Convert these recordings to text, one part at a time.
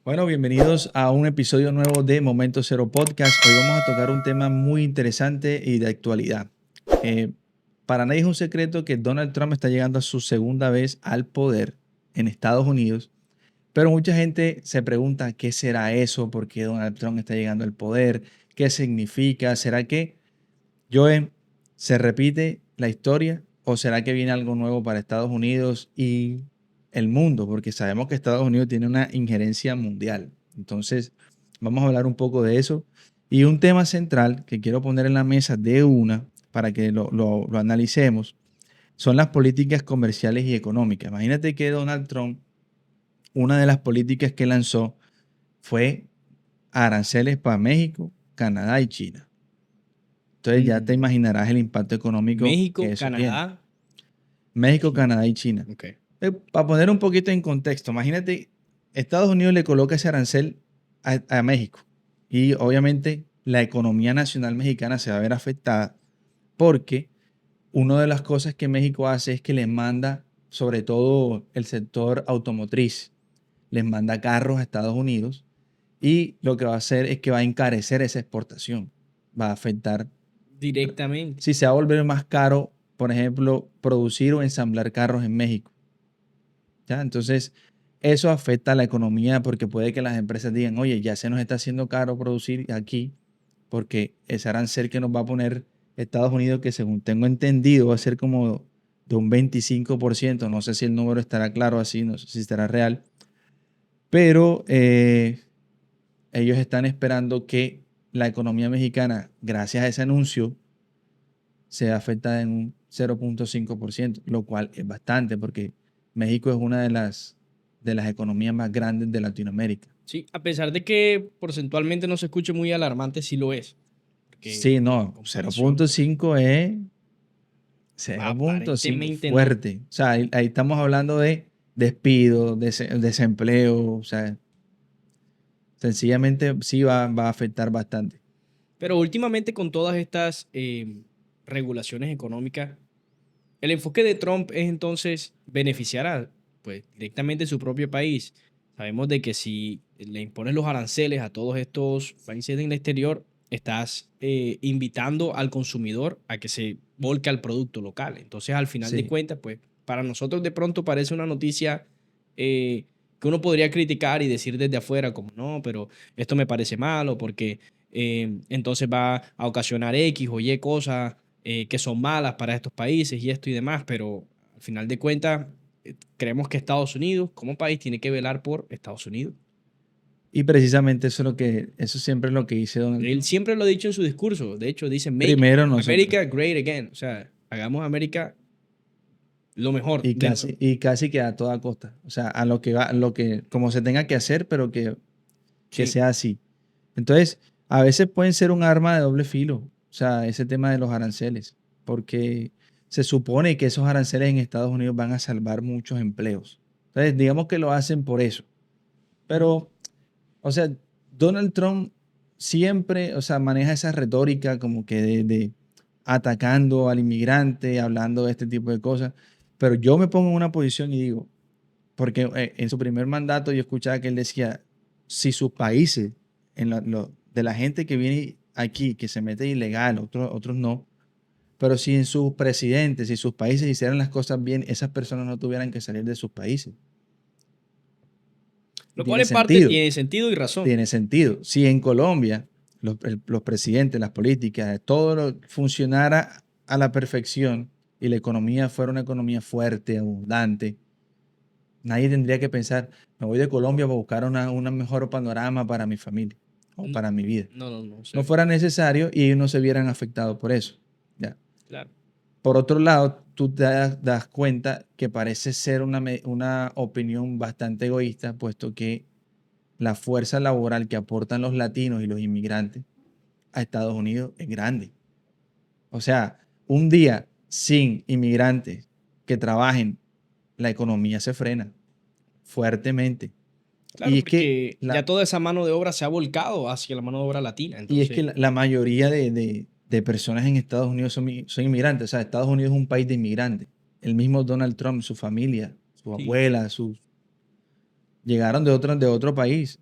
Bueno, bienvenidos a un episodio nuevo de Momento Cero Podcast. Hoy vamos a tocar un tema muy interesante y de actualidad. Eh, para nadie es un secreto que Donald Trump está llegando a su segunda vez al poder en Estados Unidos, pero mucha gente se pregunta qué será eso, por qué Donald Trump está llegando al poder, qué significa, será que Joe, se repite la historia o será que viene algo nuevo para Estados Unidos y el mundo, porque sabemos que Estados Unidos tiene una injerencia mundial. Entonces, vamos a hablar un poco de eso. Y un tema central que quiero poner en la mesa de una para que lo analicemos son las políticas comerciales y económicas. Imagínate que Donald Trump, una de las políticas que lanzó fue aranceles para México, Canadá y China. Entonces ya te Mm, imaginarás el impacto económico que México, eso tiene. Canadá, México, China. Canadá y China. Ok. Para poner un poquito en contexto, imagínate, Estados Unidos le coloca ese arancel a México y obviamente la economía nacional mexicana se va a ver afectada porque una de las cosas que México hace es que les manda, sobre todo el sector automotriz, les manda carros a Estados Unidos y lo que va a hacer es que va a encarecer esa exportación, va a afectar. Directamente. Si se va a volver más caro, por ejemplo, producir o ensamblar carros en México. ¿Ya? Entonces, eso afecta a la economía porque puede que las empresas digan, oye, ya se nos está haciendo caro producir aquí porque ese arancel que nos va a poner Estados Unidos, que según tengo entendido va a ser como de un 25%, no sé si el número estará claro así, no sé si estará real, pero ellos están esperando que la economía mexicana, gracias a ese anuncio, se afecta en un 0.5%, lo cual es bastante porque México es una de las economías más grandes de Latinoamérica. Sí, a pesar de que porcentualmente no se escuche muy alarmante, sí lo es. Porque Sí, en no, comparación, pues, 0.5 es 0.5 aparentemente no. fuerte. O sea, ahí estamos hablando de despido, desempleo, o sea, sencillamente sí va a afectar bastante. Pero últimamente con todas estas regulaciones económicas, el enfoque de Trump es entonces beneficiar a, pues, directamente su propio país. Sabemos de que si le impones los aranceles a todos estos países en el exterior, estás invitando al consumidor a que se volque al producto local. Entonces, al final de Sí. cuentas, pues, para nosotros de pronto parece una noticia que uno podría criticar y decir desde afuera como, no, pero esto me parece malo porque entonces va a ocasionar X o Y cosas que son malas para estos países y esto y demás, pero al final de cuentas creemos que Estados Unidos como país tiene que velar por Estados Unidos. Y precisamente eso siempre es lo que dice Donald Él Trump. siempre lo ha dicho en su discurso, de hecho dice Make Primero nosotros. America Great Again, o sea, hagamos América lo mejor Y de casi, nuevo. y casi que a toda costa. O sea, a lo que va, lo que, como se tenga que hacer, pero que Sí, sea así. Entonces, a veces pueden ser un arma de doble filo. O sea, ese tema de los aranceles. Porque se supone que esos aranceles en Estados Unidos van a salvar muchos empleos. Entonces, digamos que lo hacen por eso. Pero, o sea, Donald Trump siempre, o sea, maneja esa retórica como que de atacando al inmigrante, hablando de este tipo de cosas. Pero yo me pongo en una posición y digo, porque en su primer mandato yo escuchaba que él decía, si sus países, de la gente que viene aquí, que se mete ilegal, otros no, pero si en sus presidentes, si sus países hicieran las cosas bien, esas personas no tuvieran que salir de sus países. Y lo cual en parte tiene sentido y razón. tiene sentido. Si en Colombia los presidentes, las políticas, todo funcionara a la perfección y la economía fuera una economía fuerte, abundante, nadie tendría que pensar, me voy de Colombia para buscar una mejor panorama para mi familia o N- para mi vida. No, no, no No sé. fuera necesario y ellos no se vieran afectados por eso. ¿Ya? Claro. Por otro lado, tú te das cuenta que parece ser una opinión bastante egoísta, puesto que la fuerza laboral que aportan los latinos y los inmigrantes a Estados Unidos es grande. O sea, un día sin inmigrantes que trabajen, la economía se frena fuertemente. Claro, Y es que porque ya la, toda esa mano de obra se ha volcado hacia la mano de obra latina. y es que Entonces, la mayoría de personas en Estados Unidos son inmigrantes. O sea, Estados Unidos es un país de inmigrantes. El mismo Donald Trump, su familia, su sí. abuela, llegaron de otro país.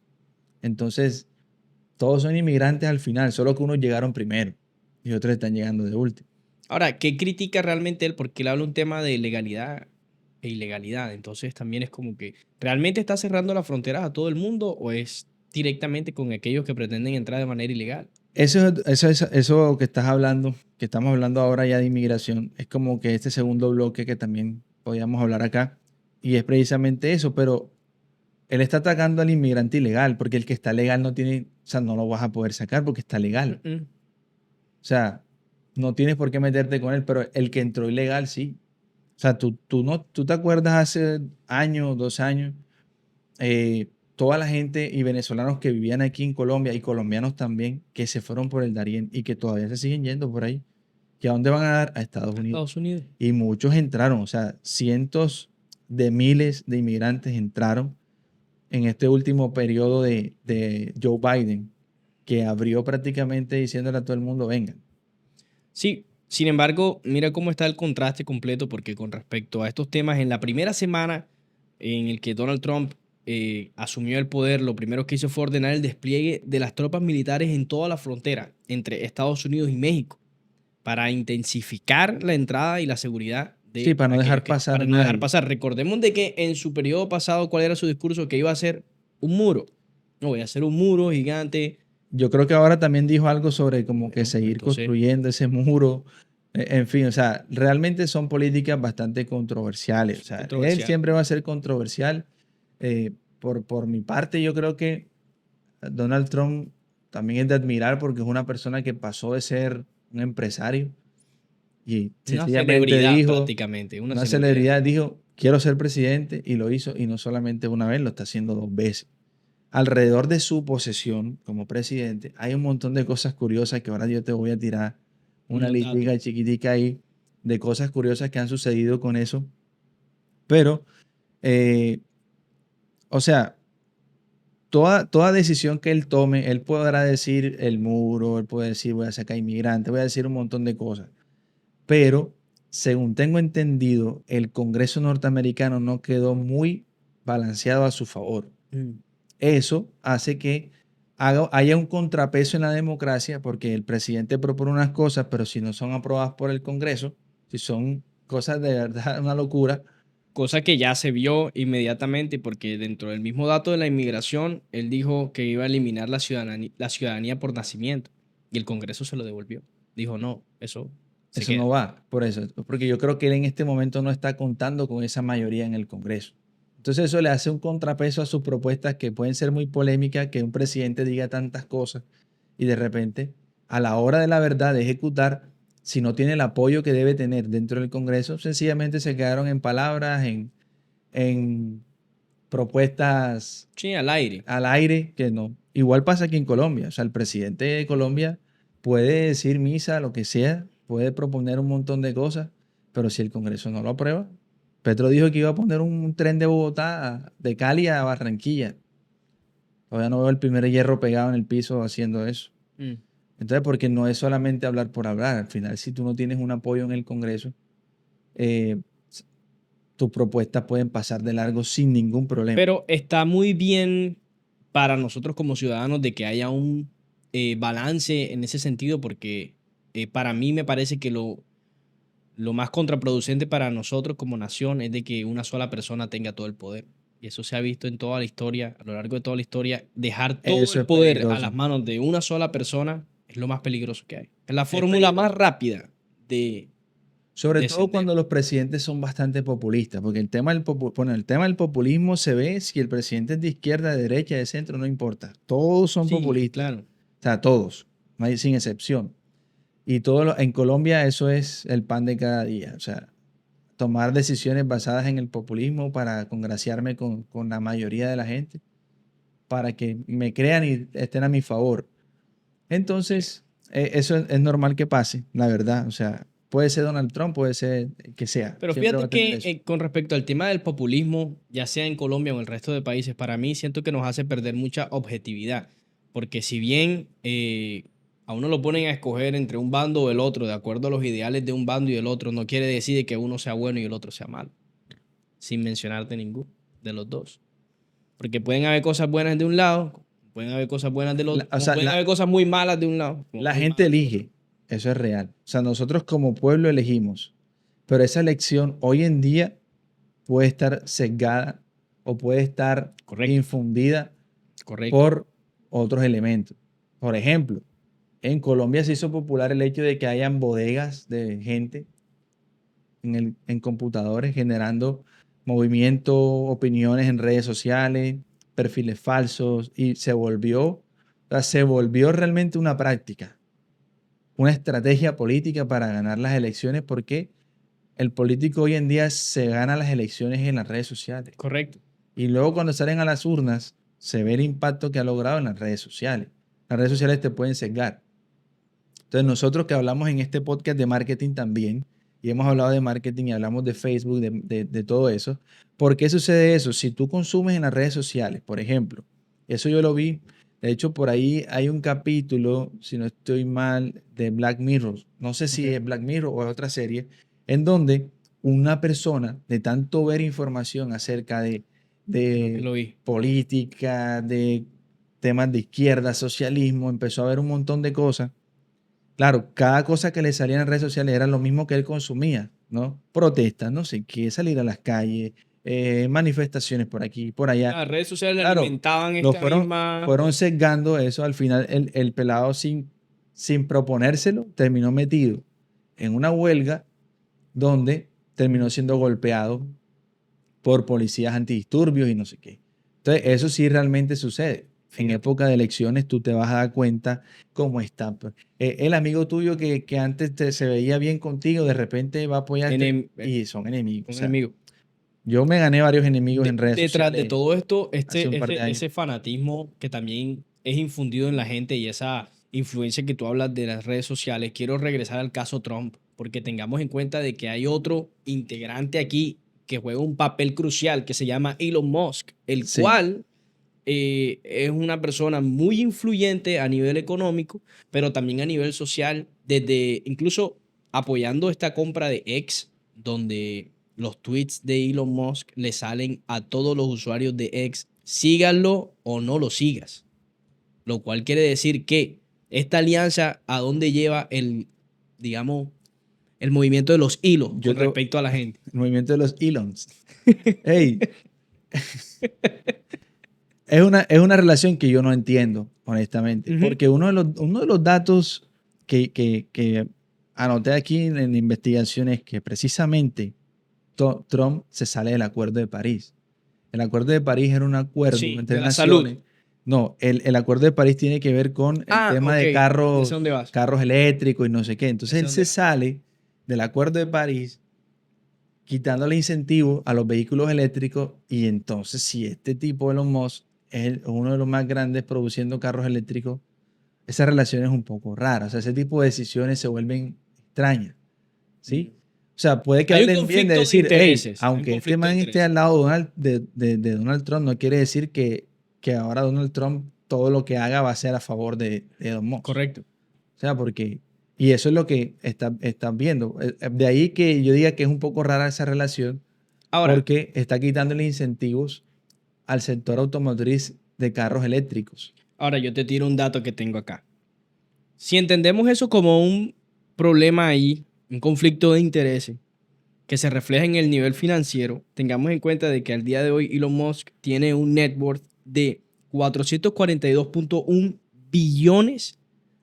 Entonces, todos son inmigrantes al final, solo que unos llegaron primero y otros están llegando de último. Ahora, ¿qué critica realmente él? Porque él habla un tema de legalidad e ilegalidad. Entonces también es como que, ¿realmente está cerrando las fronteras a todo el mundo o es directamente con aquellos que pretenden entrar de manera ilegal? Eso que estás hablando, que estamos hablando ahora ya de inmigración, es como que este segundo bloque que también podíamos hablar acá, y es precisamente eso, pero él está atacando al inmigrante ilegal, porque el que está legal no tiene, o sea, no lo vas a poder sacar porque está legal. Mm, mm. O sea, no tienes por qué meterte con él, pero el que entró ilegal sí. O sea, tú te acuerdas hace años, 2 años, toda la gente y venezolanos que vivían aquí en Colombia y colombianos también, que se fueron por el Darién y que todavía se siguen yendo por ahí. ¿Que a dónde van a dar? A Estados A Unidos. Estados Unidos. Y muchos entraron, o sea, cientos de miles de inmigrantes entraron en este último periodo de Joe Biden, que abrió prácticamente diciéndole a todo el mundo, vengan. Sí, sin embargo, mira cómo está el contraste completo, porque con respecto a estos temas, en la primera semana en el que Donald Trump asumió el poder, lo primero que hizo fue ordenar el despliegue de las tropas militares en toda la frontera entre Estados Unidos y México para intensificar la entrada y la seguridad Sí, de para no aquellos dejar que, pasar para a no dejar nadie. pasar. Recordemos de que en su periodo pasado, ¿cuál era su discurso? Que iba a ser un muro. No, voy a hacer un muro gigante. Yo creo que ahora también dijo algo sobre como que Bueno, seguir entonces, construyendo ese muro. En fin, o sea, realmente son políticas bastante controversiales. O sea, él controversial. siempre va a ser controversial. Por mi parte, yo creo que Donald Trump también es de admirar porque es una persona que pasó de ser un empresario y Una sencillamente celebridad dijo, prácticamente, una una celebridad. celebridad, dijo, quiero ser presidente y lo hizo y no solamente una vez, lo está haciendo 2 veces. Alrededor de su posesión como presidente hay un montón de cosas curiosas que ahora yo te voy a tirar una Unos datos. listica chiquitica ahí de cosas curiosas que han sucedido con eso. Pero, eh, o sea, toda decisión que él tome, él podrá decir el muro, él puede decir voy a sacar inmigrantes, voy a decir un montón de cosas. Pero, según tengo entendido, el Congreso norteamericano no quedó muy balanceado a su favor. Mm. Eso hace que haya un contrapeso en la democracia porque el presidente propone unas cosas, pero si no son aprobadas por el Congreso, si son cosas de verdad, una locura, Cosa que ya se vio inmediatamente porque dentro del mismo dato de la inmigración, él dijo que iba a eliminar la ciudadanía por nacimiento y el Congreso se lo devolvió. Dijo, no, eso se eso no queda. va por eso, porque yo creo que él en este momento no está contando con esa mayoría en el Congreso. Entonces eso le hace un contrapeso a sus propuestas que pueden ser muy polémicas, que un presidente diga tantas cosas y de repente, a la hora de la verdad, de ejecutar, si no tiene el apoyo que debe tener dentro del Congreso, sencillamente se quedaron en palabras, en propuestas Sí, al aire. al aire, que no. Igual pasa aquí en Colombia, o sea, el presidente de Colombia puede decir misa, lo que sea, puede proponer un montón de cosas, pero si el Congreso no lo aprueba, Petro dijo que iba a poner un tren de Bogotá, de Cali a Barranquilla. Todavía no veo el primer hierro pegado en el piso haciendo eso. Mm. Entonces, porque no es solamente hablar por hablar. Al final, si tú no tienes un apoyo en el Congreso, eh, tus propuestas pueden pasar de largo sin ningún problema. Pero está muy bien para nosotros como ciudadanos de que haya un balance en ese sentido porque para mí me parece que lo más contraproducente para nosotros como nación es de que una sola persona tenga todo el poder. Y eso se ha visto en toda la historia, a lo largo de toda la historia. Dejar todo Eso el es poder a peligroso. las manos de una sola persona es lo más peligroso que hay. Es la Es fórmula peligroso. más rápida de Sobre todo descender. cuando los presidentes son bastante populistas, porque bueno, el tema del populismo se ve si el presidente es de izquierda, de derecha, de centro, no importa. Todos son Sí, populistas. claro. O sea, todos, no hay- sin excepción. Y en Colombia eso es el pan de cada día. O sea, tomar decisiones basadas en el populismo para congraciarme con la mayoría de la gente, para que me crean y estén a mi favor. Sí. Entonces, eso es normal que pase, la verdad. O sea, puede ser Donald Trump, puede ser que sea. Pero Siempre va fíjate a tener que eso. con respecto al tema del populismo, ya sea en Colombia o en el resto de países, para mí siento que nos hace perder mucha objetividad. Porque si bien a uno lo ponen a escoger entre un bando o el otro, de acuerdo a los ideales de un bando y el otro, no quiere decir que uno sea bueno y el otro sea malo, sin mencionarte ninguno de los dos. Porque pueden haber cosas buenas de un lado, pueden haber cosas buenas del otro, O sea, pueden haber cosas muy malas de un lado. La gente elige, eso es real. O sea, nosotros como pueblo elegimos, pero esa elección hoy en día puede estar sesgada o puede estar Correcto, infundida correcto. por otros elementos. Por ejemplo, en Colombia se hizo popular el hecho de que hayan bodegas de gente en computadores generando movimiento, opiniones en redes sociales, perfiles falsos y se volvió realmente una práctica, una estrategia política para ganar las elecciones porque el político hoy en día se gana las elecciones en las redes sociales. Correcto. Y luego cuando salen a las urnas se ve el impacto que ha logrado en las redes sociales. Las redes sociales te pueden sesgar. Entonces nosotros que hablamos en este podcast de marketing también, y hemos hablado de marketing y hablamos de Facebook, de todo eso, ¿por qué sucede eso? Si tú consumes en las redes sociales, por ejemplo, eso yo lo vi, de hecho por ahí hay un capítulo, si no estoy mal, de Black Mirror, no sé si es Black Mirror o es otra serie, en donde una persona de tanto ver información acerca Creo que de lo vi. política, de temas de izquierda, socialismo, empezó a ver un montón de cosas. Claro, cada cosa que le salía en las redes sociales era lo mismo que él consumía, ¿no? Protestas, no sé qué, salir a las calles, manifestaciones por aquí, por allá. Las redes sociales le Claro, alimentaban lo esta fueron, misma. fueron sesgando eso. Al final, el pelado sin proponérselo, terminó metido en una huelga donde terminó siendo golpeado por policías antidisturbios y no sé qué. Entonces, eso sí realmente sucede. En Fíjate. época de elecciones tú te vas a dar cuenta cómo está. Pues. El amigo tuyo que antes se veía bien contigo, de repente va a apoyarte y son enemigos. O Un sea, enemigo. yo me gané varios enemigos en redes Detrás de sociales todo esto, hace un par de años. ese fanatismo que también es infundido en la gente y esa influencia que tú hablas de las redes sociales, quiero regresar al caso Trump, porque tengamos en cuenta de que hay otro integrante aquí que juega un papel crucial que se llama Elon Musk, el Sí, cual es una persona muy influyente a nivel económico, pero también a nivel social, desde incluso apoyando esta compra de X, donde los tweets de Elon Musk le salen a todos los usuarios de X, síganlo o no lo sigas. Lo cual quiere decir que esta alianza a dónde lleva digamos, el movimiento de los hilos yo con te, el respecto a la gente. movimiento de los Elons. Hey, es una relación que yo no entiendo, honestamente, Ujú. porque uno de los datos que anoté aquí en investigación es que precisamente Trump se sale del Acuerdo de París. El Acuerdo de París era un acuerdo Sí, entre de la salud. naciones. No, el Acuerdo de París tiene que ver con el Ah, tema ok. de Ya sé dónde vas. carros eléctricos y no sé qué. Ya Entonces sé él dónde se vas. sale del Acuerdo de París quitándole incentivos a los vehículos eléctricos y entonces si este tipo Elon Musk es uno de los más grandes produciendo carros eléctricos, esa relación es un poco rara. O sea, ese tipo de decisiones se vuelven extrañas, ¿sí? O sea, puede que Hay un hablen bien de conflicto de decir, hey, intereses. Hay un aunque este conflicto de man esté intereses. al lado de Donald Trump, no quiere decir que ahora Donald Trump todo lo que haga va a ser a favor de Elon Musk. Correcto. O sea, porque, y eso es lo que están viendo. De ahí que yo diga que es un poco rara esa relación, Ahora, porque está quitándole incentivos al sector automotriz de carros eléctricos. ahora yo te tiro un dato que tengo acá. Si entendemos eso como un problema ahí, un conflicto de intereses que se refleja en el nivel financiero, tengamos en cuenta de que al día de hoy Elon Musk tiene un net worth de 442.1 billones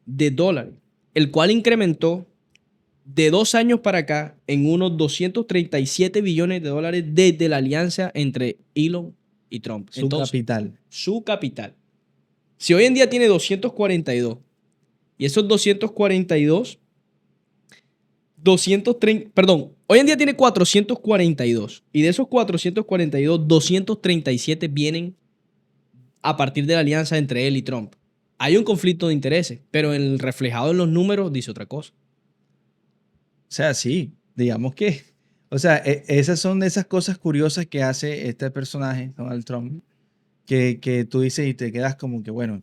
de dólares, el cual incrementó de 2 años para acá en unos 237 billones de dólares desde la alianza entre Elon y Trump. Su Entonces, capital. su capital. Si hoy en día tiene 242 y esos 230, perdón, hoy en día tiene 442 y de esos 442, 237 vienen a partir de la alianza entre él y Trump. Hay un conflicto de intereses, pero el reflejado en los números dice otra cosa. O sea, sí, digamos que, o sea, esas son de esas cosas curiosas que hace este personaje, Donald Trump, que tú dices y te quedas como que, bueno,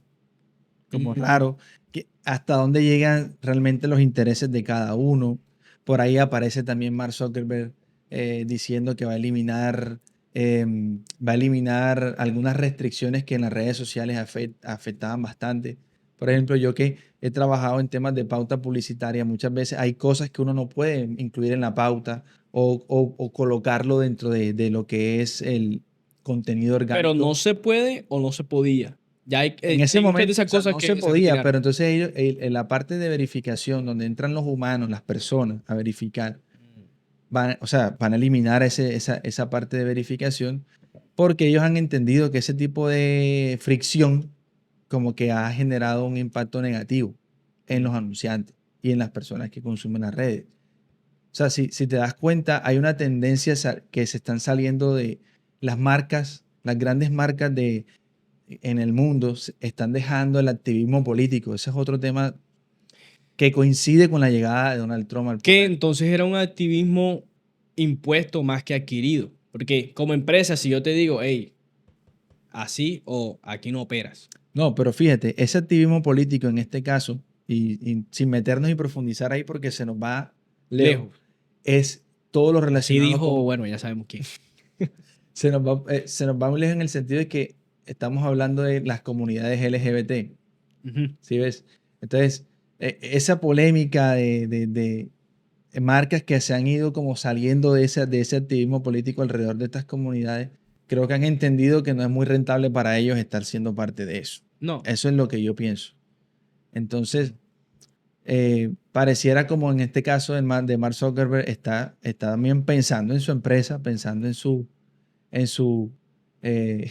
como raro, que hasta dónde llegan realmente los intereses de cada uno. Por ahí aparece también Mark Zuckerberg diciendo que va a eliminar va a eliminar algunas restricciones que en las redes sociales afectaban bastante. Por ejemplo, yo que he trabajado en temas de pauta publicitaria, muchas veces hay cosas que uno no puede incluir en la pauta o colocarlo dentro de lo que es el contenido Pero no orgánico. se puede o no se podía. Ya En ese hay muchas de momento, o esas sea, cosas no se que se podía, retiraron. pero entonces ellos, en la parte de verificación, donde entran los humanos, las personas a verificar, o sea, van a eliminar esa parte de verificación porque ellos han entendido que ese tipo de fricción como que ha generado un impacto negativo en los anunciantes y en las personas que consumen las redes. O sea, si te das cuenta, hay una tendencia que se están saliendo de las marcas, las grandes marcas en el mundo están dejando el activismo político. Ese es otro tema que coincide con la llegada de Donald Trump al Que poder. entonces era un activismo impuesto más que adquirido. Porque como empresa, si yo te digo, hey, así o aquí no operas. No, pero fíjate, ese activismo político en este caso, y sin meternos y profundizar ahí porque se nos va lejos, Lejos. es todo lo Así relacionado dijo, con, bueno, ya sabemos quién. se nos va muy lejos en el sentido de que estamos hablando de las comunidades LGBT, Ujú. ¿sí ves? Entonces, esa polémica de marcas que se han ido como saliendo de ese activismo político alrededor de estas comunidades, creo que han entendido que no es muy rentable para ellos estar siendo parte de eso. No. Eso es lo que yo pienso. Entonces, pareciera como en este caso de Mark Zuckerberg está también pensando en su empresa, pensando en su, eh,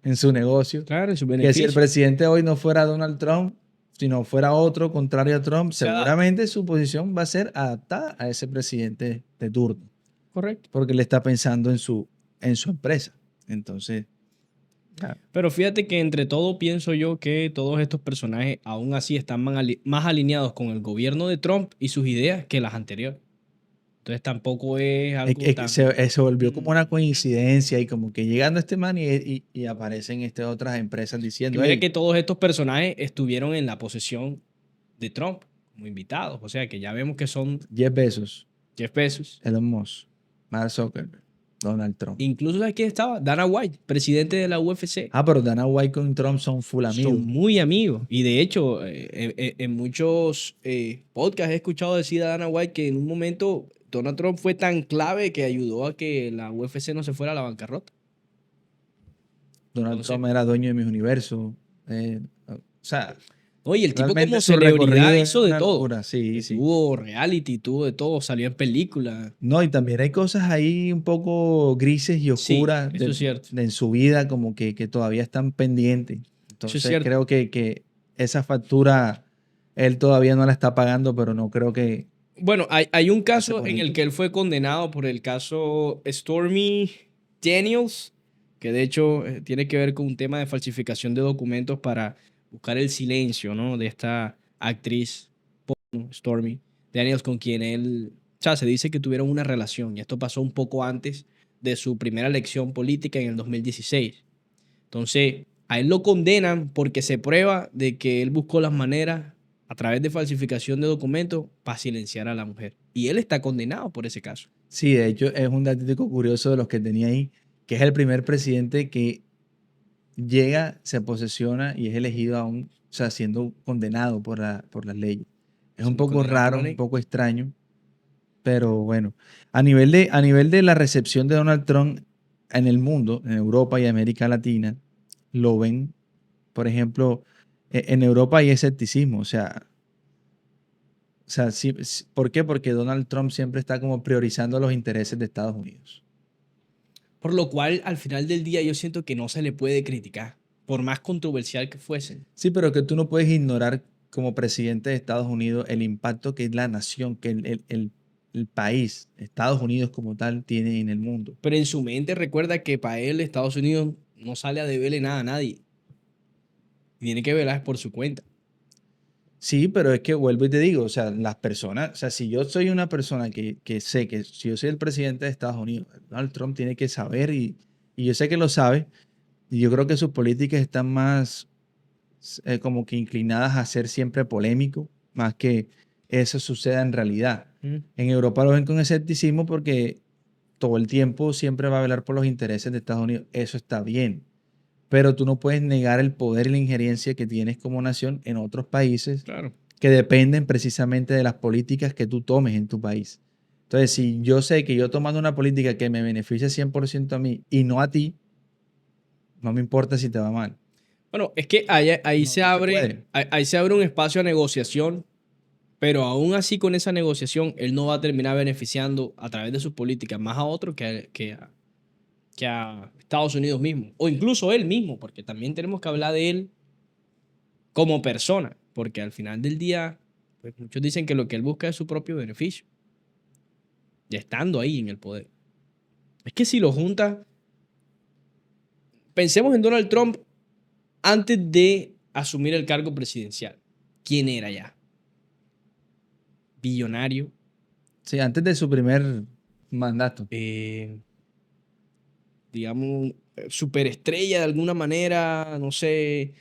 en su negocio, Claro, en su que si el beneficio. presidente hoy no fuera Donald Trump, sino fuera otro contrario a Trump, Se adapta. seguramente su posición va a ser adaptada a ese presidente de turno, Correcto. porque él está pensando en su empresa. Entonces, ah, Pero fíjate que entre todo pienso yo que todos estos personajes aún así están más alineados con el gobierno de Trump y sus ideas que las anteriores. Entonces tampoco es algo que tan... se volvió como una Ujú. coincidencia y como que llegando este man y aparecen estas otras empresas Que diciendo, mira hey, que todos estos personajes estuvieron en la posesión de Trump como invitados. O sea que ya vemos que son Jeff Bezos, Jeff Bezos. Elon Musk, Mark Zuckerberg, Donald Trump. Incluso aquí estaba Dana White, presidente de la UFC. Ah, pero Dana White con Trump son full Son amigos. muy amigos. Y de hecho, en muchos podcasts he escuchado decir a Dana White que en un momento Donald Trump fue tan clave que ayudó a que la UFC no se fuera a la bancarrota. Donald Entonces, Trump era dueño de mis universos. O sea, oye, el tipo realmente como su celebridad recorrido es hizo de una todo. locura, sí, sí. Tuvo reality, tuvo de todo, salió en películas. No, y también hay cosas ahí un poco grises y Sí, oscuras eso es cierto. en su vida, como que todavía están pendientes. Eso es Entonces cierto. creo que esa factura él todavía no la está pagando, pero no creo que Bueno, hay un pase caso por en ahí. el que él fue condenado por el caso Stormy Daniels, que de hecho tiene que ver con un tema de falsificación de documentos para buscar el silencio, ¿no? De esta actriz, ¿no? Stormy Daniels, con quien él, o sea, se dice que tuvieron una relación, y esto pasó un poco antes de su primera elección política en el 2016. Entonces, a él lo condenan porque se prueba de que él buscó las maneras a través de falsificación de documentos para silenciar a la mujer. Y él está condenado por ese caso. Sí, de hecho es un dato curioso de los que tenía ahí, que es el primer presidente que llega, se posesiona y es elegido aún, o sea, siendo condenado por las leyes. Es un Siendo poco condenado por raro, la un ley. poco extraño, pero bueno, a nivel de la recepción de Donald Trump en el mundo, en Europa y América Latina, lo ven, por ejemplo, en Europa hay escepticismo, o sea, sí, ¿por qué? Porque Donald Trump siempre está como priorizando los intereses de Estados Unidos. Por lo cual, al final del día, yo siento que no se le puede criticar, por más controversial que fuese. Sí, pero que tú no puedes ignorar como presidente de Estados Unidos el impacto que la nación, que el país, Estados Unidos como tal, tiene en el mundo. Pero en su mente recuerda que para él Estados Unidos no sale a deberle nada a nadie. Y tiene que velar por su cuenta. Sí, pero es que vuelvo y te digo, o sea, las personas, o sea, si yo soy una persona que sé que si yo soy el presidente de Estados Unidos, Donald Trump tiene que saber y yo sé que lo sabe, y yo creo que sus políticas están más como que inclinadas a ser siempre polémico, más que eso suceda en realidad. Mm. En Europa lo ven con escepticismo porque todo el tiempo siempre va a velar por los intereses de Estados Unidos. Eso está bien. Pero tú no puedes negar el poder y la injerencia que tienes como nación en otros países Claro. que dependen precisamente de las políticas que tú tomes en tu país. Entonces, si yo sé que yo tomando una política que me beneficia 100% a mí y no a ti, no me importa si te va mal. Bueno, es que ahí No, no se puede. ahí se abre un espacio a negociación, pero aún así con esa negociación, él no va a terminar beneficiando a través de sus políticas más a otros que a Estados Unidos mismo, o incluso él mismo, porque también tenemos que hablar de él como persona, porque al final del día, pues muchos dicen que lo que él busca es su propio beneficio, ya estando ahí en el poder. Es que si lo junta, pensemos en Donald Trump antes de asumir el cargo presidencial. ¿Quién era ya? Billonario, Sí, antes de su primer mandato. eh, digamos, superestrella de alguna manera, no sé,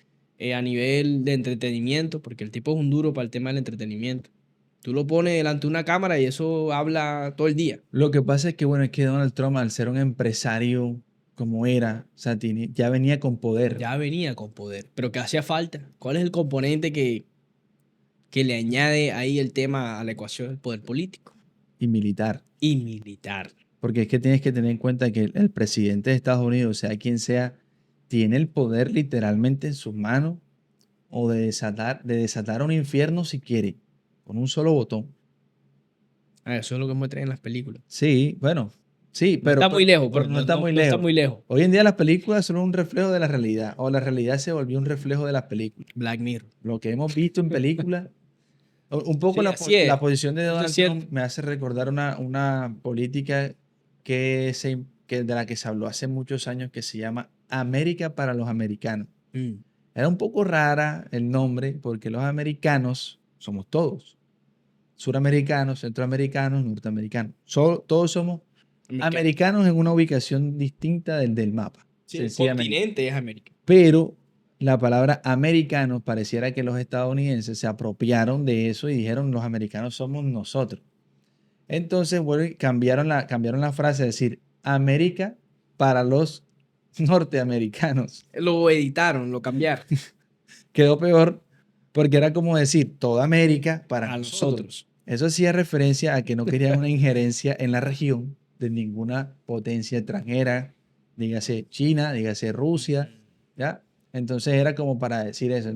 a nivel de entretenimiento, porque el tipo es un duro para el tema del entretenimiento. Tú lo pones delante de una cámara y eso habla todo el día. Lo que pasa es que, bueno, es que Donald Trump, al ser un empresario como era, o sea, ya venía con poder Ya venía con poder, pero ¿qué hacía falta? ¿Cuál es el componente que le añade ahí el tema a la ecuación del poder político y militar. y militar? Porque es que tienes que tener en cuenta que el presidente de Estados Unidos, sea quien sea, tiene el poder literalmente en sus manos o de desatar un infierno si quiere, con un solo botón. Eso es lo que muestran en las películas. Sí, bueno, sí, No está muy lejos, pero pero no está muy no está lejos. muy lejos. Hoy en día las películas son un reflejo de la realidad, o la realidad se volvió un reflejo de las películas. Black Mirror. Lo que hemos visto en películas, un poco Sí, así la es. posición de Eso es Donald Trump cierto. me hace recordar una política de la que se habló hace muchos años que se llama América para los americanos. Mm. Era un poco rara el nombre porque los americanos somos todos, suramericanos, centroamericanos, norteamericanos. Todos somos americanos en una ubicación distinta del mapa, Sí, el sencillamente. continente es América. Pero la palabra americanos pareciera que los estadounidenses se apropiaron de eso y dijeron los americanos somos nosotros. Entonces bueno, cambiaron la frase a decir América para los norteamericanos. Lo editaron, lo cambiaron Quedó peor porque era como decir toda América para a nosotros. nosotros. Eso hacía referencia a que no querían una injerencia en la región de ninguna potencia extranjera, dígase China, dígase Rusia, ¿ya? Entonces era como para decir eso.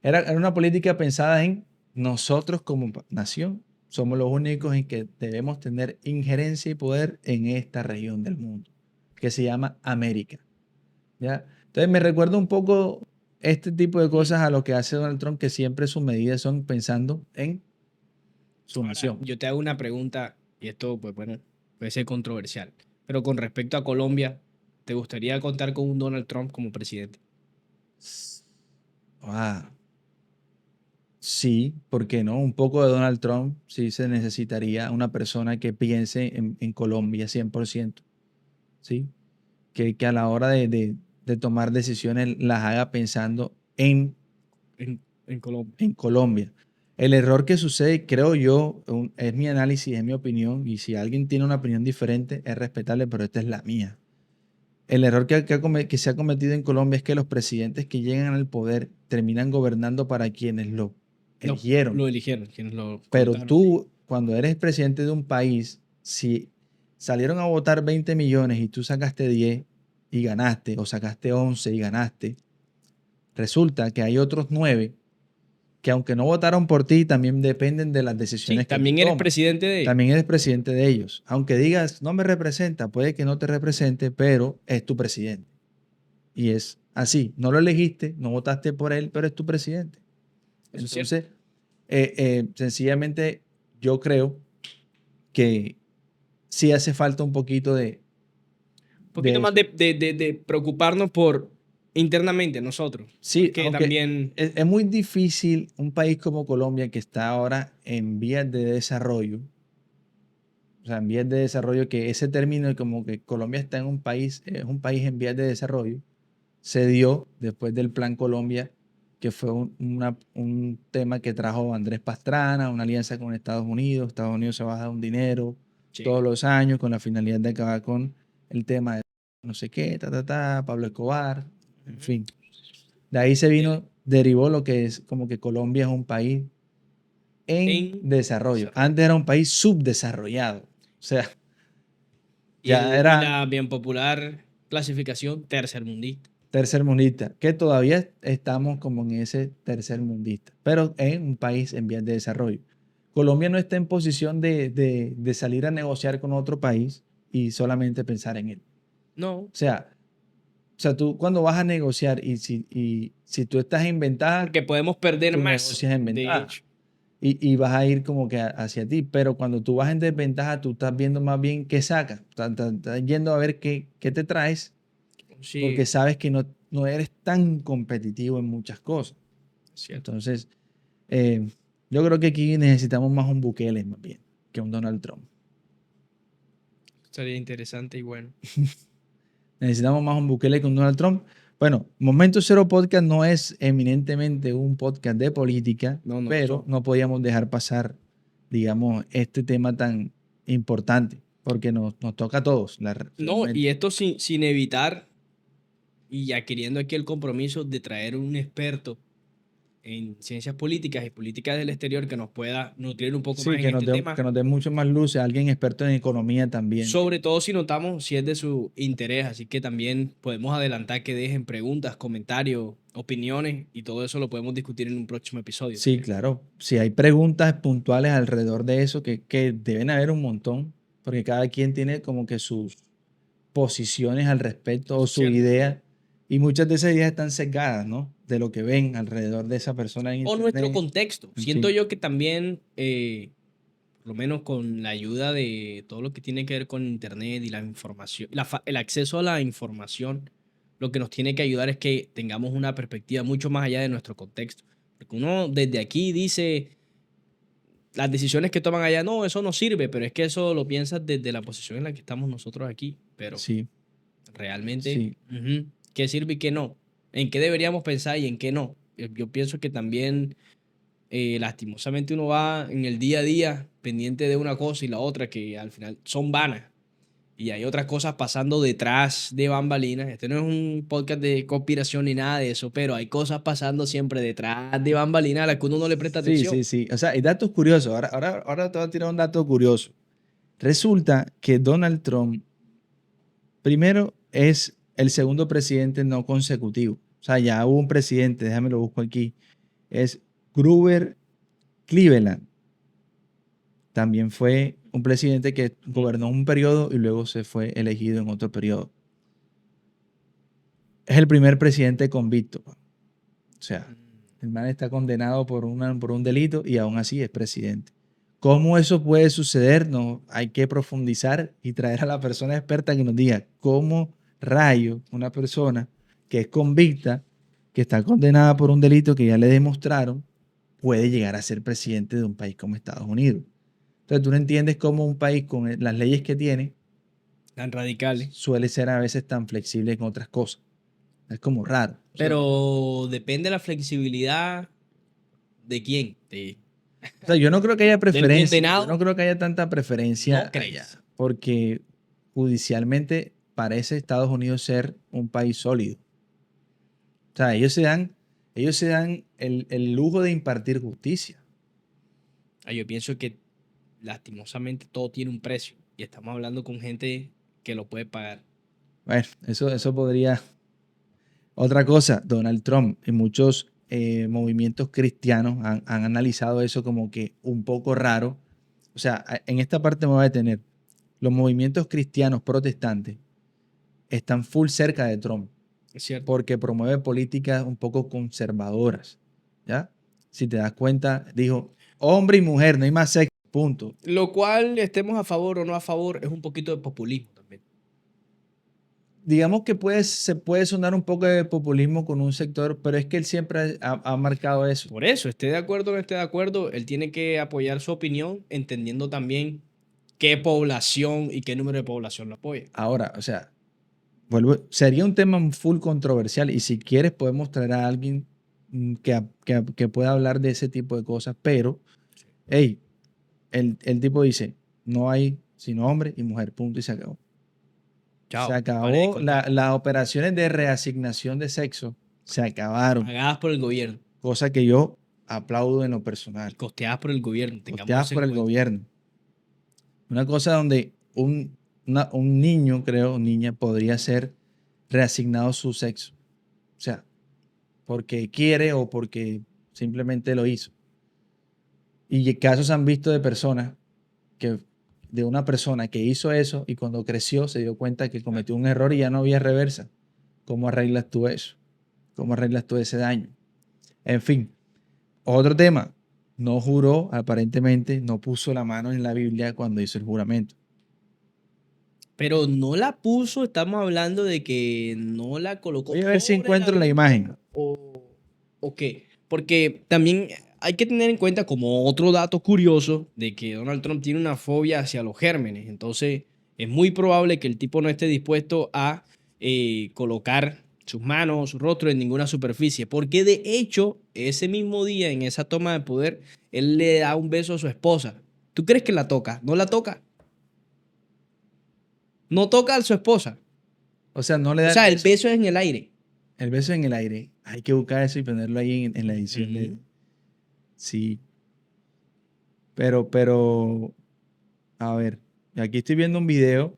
Era una política pensada en nosotros como nación, somos los únicos en que debemos tener injerencia y poder en esta región del mundo, que se llama América, ¿ya? Entonces me recuerda un poco este tipo de cosas a lo que hace Donald Trump, que siempre sus medidas son pensando en su Ahora, nación. yo te hago una pregunta, y esto, pues bueno, puede ser controversial, pero con respecto a Colombia, ¿te gustaría contar con un Donald Trump como presidente? Ah, sí, ¿por qué no? Un poco de Donald Trump, sí se necesitaría una persona que piense en Colombia 100%, ¿sí? Que a la hora de tomar decisiones las haga pensando En Colombia. en Colombia. El error que sucede, creo yo, es mi análisis, es mi opinión, y si alguien tiene una opinión diferente, es respetable, pero esta es la mía. El error que se ha cometido en Colombia es que los presidentes que llegan al poder terminan gobernando para quienes lo eligieron. Lo eligieron, quienes lo Pero colocaron ahí. tú, cuando eres presidente de un país, si salieron a votar 20 millones y tú sacaste 10 y ganaste, o sacaste 11 y ganaste, resulta que hay otros 9 que aunque no votaron por ti, también dependen de las Sí, decisiones que tú también eres tomas. presidente de ellos. También eres presidente de ellos. Aunque digas, no me representa, puede que no te represente, pero es tu presidente. Y es así. No lo elegiste, no votaste por él, pero es tu presidente. Eso es cierto. Entonces, sencillamente, yo creo que sí hace falta un poquito Un de poquito más eso. de preocuparnos por internamente nosotros, más Sí, que aunque también... es muy difícil un país como Colombia que está ahora en vías de desarrollo, o sea, en vías de desarrollo, que ese término de como que Colombia está en un país, es un país en vías de desarrollo, se dio después del Plan Colombia, que fue un tema que trajo Andrés Pastrana, una alianza con Estados Unidos se baja un dinero, Sí. todos los años con la finalidad de acabar con el tema de no sé qué, Pablo Escobar, en Ujú. fin. De ahí se vino, derivó lo que es como que Colombia es un país en En desarrollo. desarrollo. Antes era un país subdesarrollado. O sea, ya Y era la bien popular clasificación tercermundista. tercermundista, que todavía estamos como en ese tercermundista, pero en un país en vías de desarrollo. Colombia no está en posición de salir a negociar con otro país y solamente pensar en él. No, O sea, tú cuando vas a negociar y si tú estás en ventaja, porque podemos perder tú más, negocias en de ventaja hecho. y vas a ir como que hacia ti, pero cuando tú vas en desventaja, tú estás viendo más bien qué sacas, estás yendo a ver qué te traes porque Sí, sabes que no eres tan competitivo en muchas cosas. es cierto. Entonces, eh, yo creo que aquí necesitamos más un Bukele más bien que un Donald Trump. Sería interesante y bueno. Necesitamos más un Bukele que un Donald Trump. Bueno, Momento Cero Podcast no es eminentemente un podcast de política, No, no, pero eso. no podíamos dejar pasar, digamos, este tema tan importante, porque nos toca a todos, No, y realmente. esto sin evitar y ya queriendo aquí el compromiso de traer un experto en ciencias políticas y políticas del exterior que nos pueda nutrir un poco más Sí, en este que tema. nos dé mucho más luces, alguien experto en economía también. Sobre todo si notamos si es de su interés, así que también podemos adelantar que dejen preguntas, comentarios, opiniones y todo eso lo podemos discutir en un próximo episodio Sí, también. claro. Si hay preguntas puntuales alrededor de eso, que deben haber un montón, porque cada quien tiene como que sus posiciones al respecto o su ¿Cierto? idea, y muchas de esas ideas están sesgadas, ¿no? De lo que ven alrededor de esa persona en O nuestro internet, contexto. en Siento fin. yo que también, por lo menos con la ayuda de todo lo que tiene que ver con Internet y la información, el acceso a la información, lo que nos tiene que ayudar es que tengamos una perspectiva mucho más allá de nuestro contexto. Porque uno desde aquí dice las decisiones que toman allá, no, eso no sirve, pero es que eso lo piensas desde la posición en la que estamos nosotros aquí. Pero Sí, realmente, sí. ¿qué sirve y qué no? ¿En qué deberíamos pensar y en qué no? Yo pienso que también, lastimosamente, uno va en el día a día pendiente de una cosa y la otra que al final son vanas. Y hay otras cosas pasando detrás de bambalinas. Este no es un podcast de conspiración ni nada de eso, pero hay cosas pasando siempre detrás de bambalinas a las que uno no le presta Sí, atención. sí, sí. O sea, hay datos curiosos. Ahora te voy a tirar un dato curioso. Resulta que Donald Trump, primero, es el segundo presidente no consecutivo. O sea, ya hubo un presidente, déjame lo busco aquí, es Grover Cleveland. También fue un presidente que gobernó un periodo y luego se fue elegido en otro periodo. Es el primer presidente convicto. O sea, el man está condenado por un delito y aún así es presidente. ¿Cómo eso puede suceder? No, hay que profundizar y traer a la persona experta que nos diga cómo rayo una persona que es convicta, que está condenada por un delito que ya le demostraron, puede llegar a ser presidente de un país como Estados Unidos. Entonces tú no entiendes cómo un país con las leyes que tiene Tan radicales. suele ser a veces tan flexible en otras cosas. Es como raro. Pero depende de la flexibilidad de quién. O sea, yo no creo que haya Del preferencia, yo no condenado, creo que haya tanta preferencia ¿no allá, crees? porque judicialmente parece Estados Unidos ser un país sólido. O sea, ellos se dan el lujo de impartir justicia. Yo pienso que lastimosamente todo tiene un precio y estamos hablando con gente que lo puede pagar. Bueno, eso podría. Otra cosa, Donald Trump y muchos movimientos cristianos han analizado eso como que un poco raro. O sea, en esta parte me voy a detener. Los movimientos cristianos protestantes están full cerca de Trump Es cierto. porque promueve políticas un poco conservadoras, ¿ya? Si te das cuenta, dijo, hombre y mujer, no hay más sexo, punto. Lo cual, estemos a favor o no a favor, es un poquito de populismo también. Digamos que se puede sonar un poco de populismo con un sector, pero es que él siempre ha marcado eso. Por eso, esté de acuerdo o no esté de acuerdo, él tiene que apoyar su opinión, entendiendo también qué población y qué número de población lo apoya. Ahora, o sea, sería un tema full controversial y si quieres podemos traer a alguien que pueda hablar de ese tipo de cosas, pero, hey, el tipo dice, no hay sino hombre y mujer, punto y se acabó. Chao. Se Vale de acabó, contar. las operaciones de reasignación de sexo se acabaron, Pagadas por el gobierno cosa que yo aplaudo en lo y personal, costeadas por el gobierno. Tengamos costeadas eso por en el cuenta. gobierno. Una cosa donde un niño, creo, niña, podría ser reasignado su sexo. O sea, porque quiere o porque simplemente lo hizo. Y casos han visto de personas que, de una persona que hizo eso y cuando creció se dio cuenta que cometió un error y ya no había reversa. ¿Cómo arreglas tú eso? ¿Cómo arreglas tú ese daño? En fin, otro tema. No juró, aparentemente, no puso la mano en la Biblia cuando hizo el juramento. Pero no la puso, estamos hablando de que no la colocó Voy a ver si sobre la encuentro la imagen. Biblia o qué. Porque también hay que tener en cuenta como otro dato curioso de que Donald Trump tiene una fobia hacia los gérmenes. Entonces es muy probable que el tipo no esté dispuesto a colocar sus manos, su rostro en ninguna superficie. Porque de hecho, ese mismo día, en esa toma de poder, él le da un beso a su esposa. ¿Tú crees que la toca? ¿No la toca? No toca a su esposa. O sea, no le O da sea, el beso es en el aire. el beso en el aire. Hay que buscar eso y ponerlo ahí en la edición de... Ujú. Sí, a ver, aquí estoy viendo un video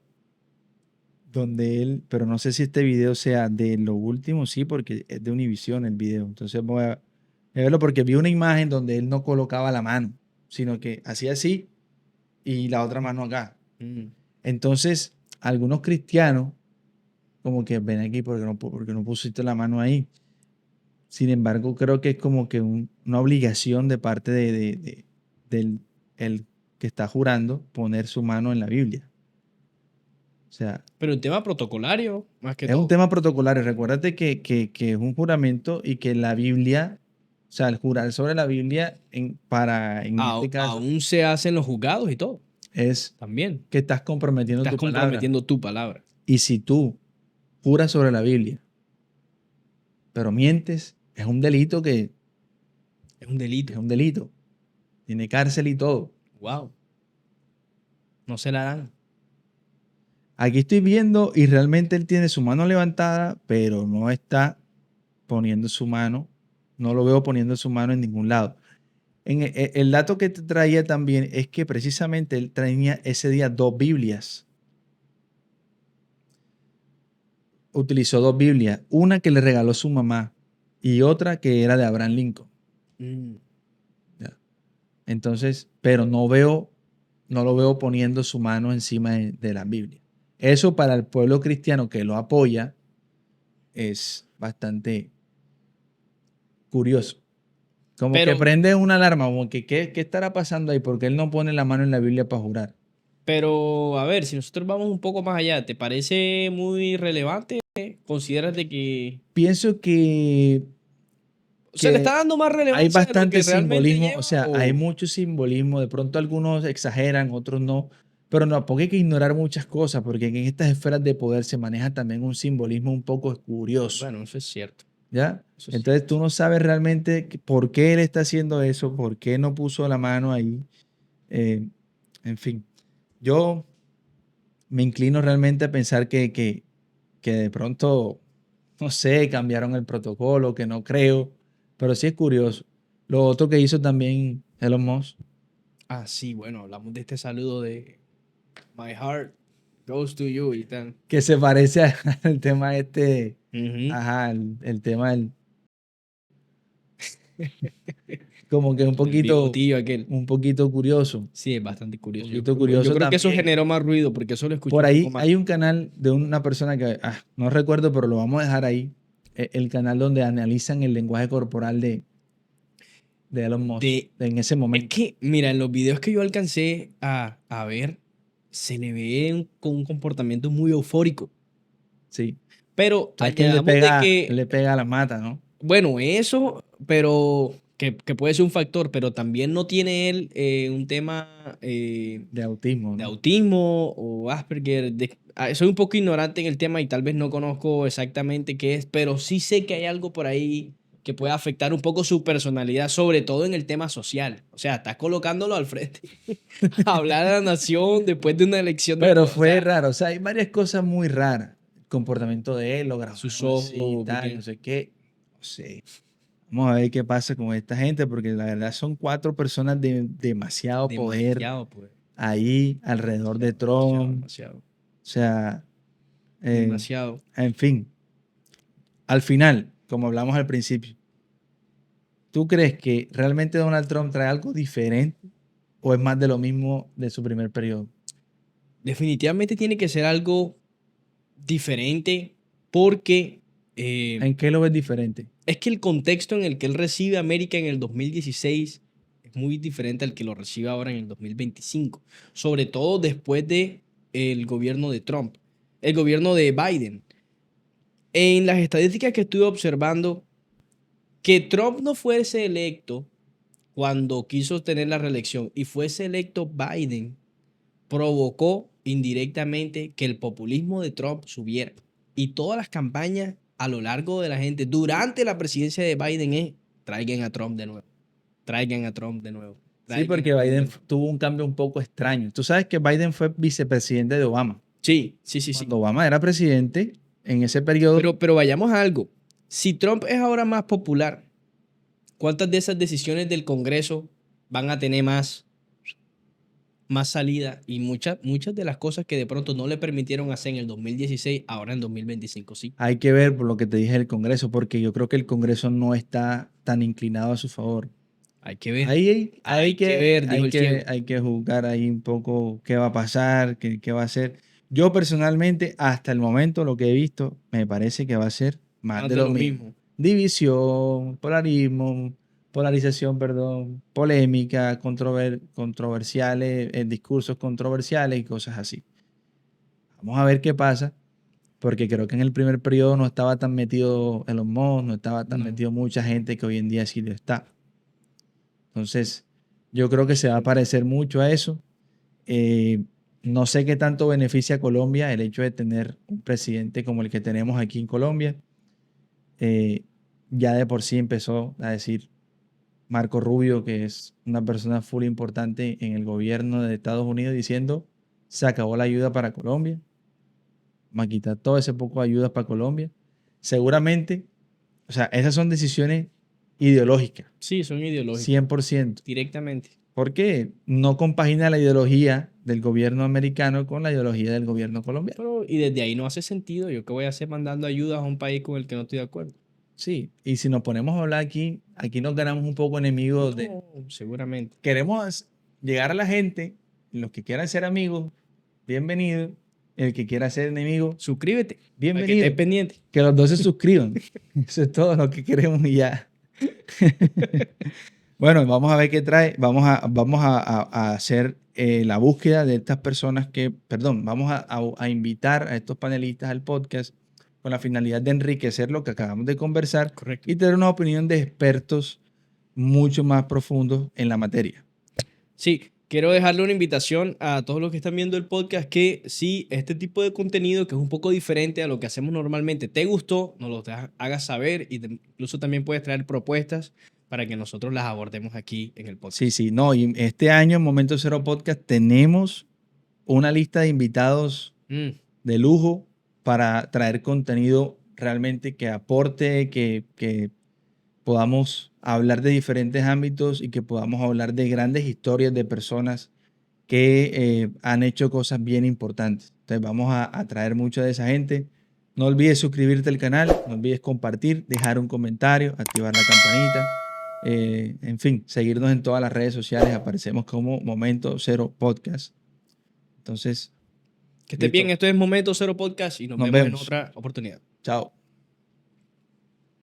donde él, pero no sé si este video sea de lo último, sí, porque es de Univision el video. Entonces voy a verlo porque vi una imagen donde él no colocaba la mano, sino que hacía así y la otra mano acá. Mm. Entonces, algunos cristianos, como que ven aquí porque no pusiste la mano ahí. Sin embargo, creo que es como que una obligación de parte del el que está jurando poner su mano en la Biblia. O sea, Pero el tema protocolario, más que es un todo. tema protocolario. Recuérdate que es un juramento y que la Biblia, o sea, el jurar sobre la Biblia en este caso Aún se hacen los juzgados y todo. es También. que estás comprometiendo Estás tu palabra. comprometiendo tu palabra. Y si tú juras sobre la Biblia, pero mientes, es un delito que Es un es delito. un delito. Tiene cárcel y todo. Wow. No se la dan. Aquí estoy viendo y realmente él tiene su mano levantada, pero no está poniendo su mano, no lo veo poniendo su mano en ningún lado. El dato que te traía también es que precisamente él traía ese día dos Biblias. Utilizó dos Biblias, una que le regaló su mamá y otra que era de Abraham Lincoln. Mm. ¿Ya? Entonces, pero no lo veo poniendo su mano encima de la Biblia. Eso para el pueblo cristiano que lo apoya es bastante curioso. Como que Pero, prende una alarma, como que ¿qué estará pasando ahí? Porque él no pone la mano en la Biblia para jurar. pero, a ver, si nosotros vamos un poco más allá, ¿te parece muy relevante? ¿Consideras de que Pienso se le que está dando más hay relevancia de lo que bastante realmente simbolismo, o lleva? sea, hay O, mucho simbolismo, de pronto algunos exageran, otros no, pero no, porque hay que ignorar muchas cosas, porque en estas esferas de poder se maneja también un simbolismo un poco curioso, bueno, eso es cierto. ¿ya? Eso es Entonces cierto. tú no sabes realmente por qué él está haciendo eso, por qué no puso la mano ahí, eh, en fin. Yo me inclino realmente a pensar que de pronto, no sé, cambiaron el protocolo, que no creo, pero sí es curioso. Lo otro que hizo también Elon Musk, Ah, sí, bueno, hablamos de este saludo de My heart goes to you y tal. que se parece al tema este, Ujú. ajá, el tema del, como que El bigotillo aquel. un poquito curioso, Sí, es bastante un curioso. poquito Yo curioso creo que eso también. generó más ruido porque eso lo escuché Por un poco ahí más. hay un canal de una persona que, no recuerdo, pero lo vamos a dejar ahí, el canal donde analizan el lenguaje corporal de Elon Musk De, en ese es momento. que, mira, en los videos que yo alcancé a ver, se le ve con un comportamiento muy eufórico. Sí. Pero Sabes que añadamos de él que, le pega a la mata, ¿no? bueno, eso, pero que puede ser un factor, pero también no tiene él un tema De autismo, de ¿no? autismo o Asperger. Soy un poco ignorante en el tema y tal vez no conozco exactamente qué es, pero sí sé que hay algo por ahí que pueda afectar un poco su personalidad, sobre todo en el tema social. O sea, estás colocándolo al frente a hablar a la nación después de una elección. Pero O fue sea, raro, o sea, hay varias cosas muy raras. El comportamiento de él, lo sus grabaron así, ojos, tal, no sé qué. No sé. Vamos a ver qué pasa con esta gente, porque la verdad son 4 personas de demasiado poder demasiado, pues. ahí alrededor de Demasiado, Trump. demasiado. O sea, eh, Demasiado. en fin, al final, como hablamos al principio, ¿tú crees que realmente Donald Trump trae algo diferente o es más de lo mismo de su primer periodo? Definitivamente tiene que ser algo diferente porque ¿En qué lo ves diferente? es que el contexto en el que él recibe a América en el 2016 es muy diferente al que lo recibe ahora en el 2025, sobre todo después de el gobierno de Trump, el gobierno de Biden. En las estadísticas que estuve observando, que Trump no fuese electo cuando quiso tener la reelección y fuese electo Biden, provocó indirectamente que el populismo de Trump subiera. Y todas las campañas a lo largo de la gente durante la presidencia de Biden es traigan a Trump de nuevo, traigan a Trump de nuevo, Sí, traigan a porque Trump de Biden nuevo. tuvo un cambio un poco extraño. Tú sabes que Biden fue vicepresidente de Obama. Sí, sí, sí, sí. Cuando Obama era presidente, en ese periodo, Pero vayamos a algo. Si Trump es ahora más popular, ¿cuántas de esas decisiones del Congreso van a tener más salida? Y muchas de las cosas que de pronto no le permitieron hacer en el 2016, ahora en 2025 sí. hay que ver por lo que te dije del Congreso, porque yo creo que el Congreso no está tan inclinado a su favor. Hay que ver. Ahí Hay que ver, dijo el ciego. hay que juzgar ahí un poco qué va a pasar, qué va a ser. Yo personalmente, hasta el momento, lo que he visto, me parece que va a ser más Más de de lo lo mismo. mismo. División, polarización, perdón, polémica, controversiales, discursos controversiales y cosas así. Vamos a ver qué pasa, porque creo que en el primer periodo no estaba tan metido Elon Musk, no estaba tan No. metido mucha gente que hoy en día sí lo está. Entonces, yo creo que se va a parecer mucho a eso. Eh, no sé qué tanto beneficia a Colombia el hecho de tener un presidente como el que tenemos aquí en Colombia. Eh, ya de por sí empezó a decir Marco Rubio, que es una persona full importante en el gobierno de Estados Unidos, diciendo, se acabó la ayuda para Colombia, vamos a quitar todo ese poco de ayudas para Colombia. Seguramente, o sea, esas son decisiones ideológicas, Sí, son ideológicas, 100%. directamente. Porque no compagina la ideología del gobierno americano con la ideología del gobierno colombiano. Pero, y desde ahí no hace sentido. ¿Yo qué voy a hacer mandando ayudas a un país con el que no estoy de acuerdo? Sí, y si nos ponemos a hablar aquí, aquí nos ganamos un poco enemigos de... No, seguramente. Queremos llegar a la gente, los que quieran ser amigos, bienvenido. El que quiera ser enemigo, Suscríbete, para que bienvenido. estés pendiente. Que los dos se suscriban. Eso es todo lo que queremos y ya. Bueno, vamos a ver qué trae. Vamos a hacer la búsqueda de estas personas que, perdón, vamos a invitar a estos panelistas al podcast con la finalidad de enriquecer lo que acabamos de conversar Correcto. y tener una opinión de expertos mucho más profundos en la materia. Sí, quiero dejarle una invitación a todos los que están viendo el podcast que si este tipo de contenido que es un poco diferente a lo que hacemos normalmente te gustó, nos lo hagas saber y incluso también puedes traer propuestas para que nosotros las abordemos aquí en el podcast. Sí, sí, no, y este año en Momento Cero Podcast tenemos una lista de invitados de lujo para traer contenido realmente que aporte, que podamos hablar de diferentes ámbitos y que podamos hablar de grandes historias de personas que han hecho cosas bien importantes. Entonces vamos a traer mucha de esa gente. No olvides suscribirte al canal, no olvides compartir, dejar un comentario, activar la campanita. En fin, seguirnos en todas las redes sociales. Aparecemos como Momento Cero Podcast. Entonces, Que estés listo. bien, esto es Momento Cero Podcast y nos Nos vemos en vemos. otra oportunidad. Chao.